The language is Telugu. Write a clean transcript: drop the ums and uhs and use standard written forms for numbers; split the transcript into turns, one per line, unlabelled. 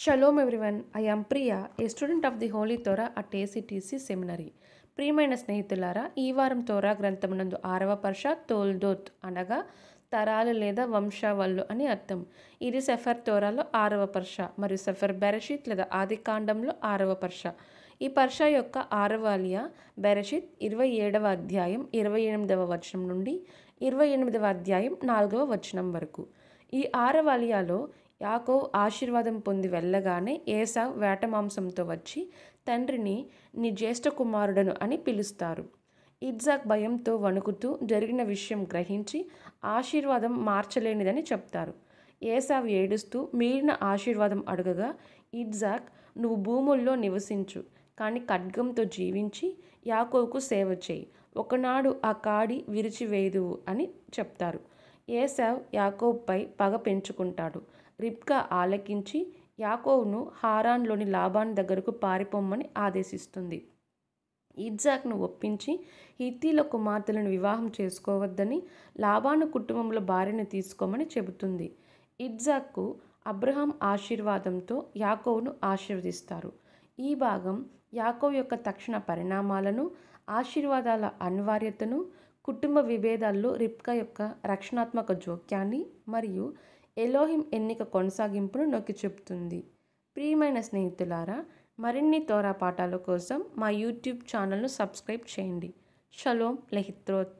Shalom everyone, I am Priya, a student of the Holy Torah at ACTC Seminary. ప్రియమైన స్నేహితులారా, ఈ వారం తోరా గ్రంథమునందు 6వ పర్ష తోల్దోత్ అనగా తరాలు లేదా వంశావళ్ళు అని అర్థం. ఇది సెఫర్ తోరాలో 6వ పర్ష మరియు సెఫర్ బెరషిత్ లేదా ఆదికాండంలో 6వ పర్ష. ఈ పర్ష యొక్క 6వ అలియా బెరషిత్ 27వ అధ్యాయం 28వ వచనం నుండి 28వ అధ్యాయం 4వ వచనం వరకు. ఈ 6వ అలియాలో యాకోబు ఆశీర్వాదం పొంది వెళ్ళగానే ఏసావు వేట మాంసంతో వచ్చి తండ్రిని నీ జ్యేష్ఠ కుమారుడను అని పిలుస్తారు. ఇజ్సాక్ భయంతో వణుకుతూ జరిగిన విషయం గ్రహించి ఆశీర్వాదం మార్చలేనిదని చెప్తారు. ఏసావు ఏడుస్తూ మిగిలిన ఆశీర్వాదం అడగగా ఇజ్సాక్ నువ్వు భూముల్లో నివసించు, కానీ ఖడ్గంతో జీవించి యాకోబుకు సేవ చేయి, ఒకనాడు ఆ కాడి విరిచివేయుదువు అని చెప్తారు. ఏసావు యాకోబుపై పగ పెంచుకుంటాడు. రిబ్కా ఆలకించి యాకోబును హారాన్లోని లాబాను దగ్గరకు పారిపోమ్మని ఆదేశిస్తుంది. ఇజ్సాక్ను ఒప్పించి హిత్తీల కుమార్తెలను వివాహం చేసుకోవద్దని, లాబాను కుటుంబంలో భార్యను తీసుకోమని చెబుతుంది. ఇజ్సాక్కు అబ్రహాం ఆశీర్వాదంతో యాకోబును ఆశీర్వదిస్తారు. ఈ భాగం యాకోబు యొక్క తక్షణ పరిణామాలను, ఆశీర్వాదాల అనివార్యతను, కుటుంబ విభేదాల్లో రిబ్కా యొక్క రక్షణాత్మక జోక్యాన్ని మరియు ఎలోహిం ఎన్నిక కొనసాగింపును నొక్కి చెబుతుంది. ప్రియమైన స్నేహితులారా, మరిన్ని తోరా పాఠాల కోసం మా యూట్యూబ్ ఛానల్ను సబ్స్క్రైబ్ చేయండి. షలోమ్ లెహిత్రోత్.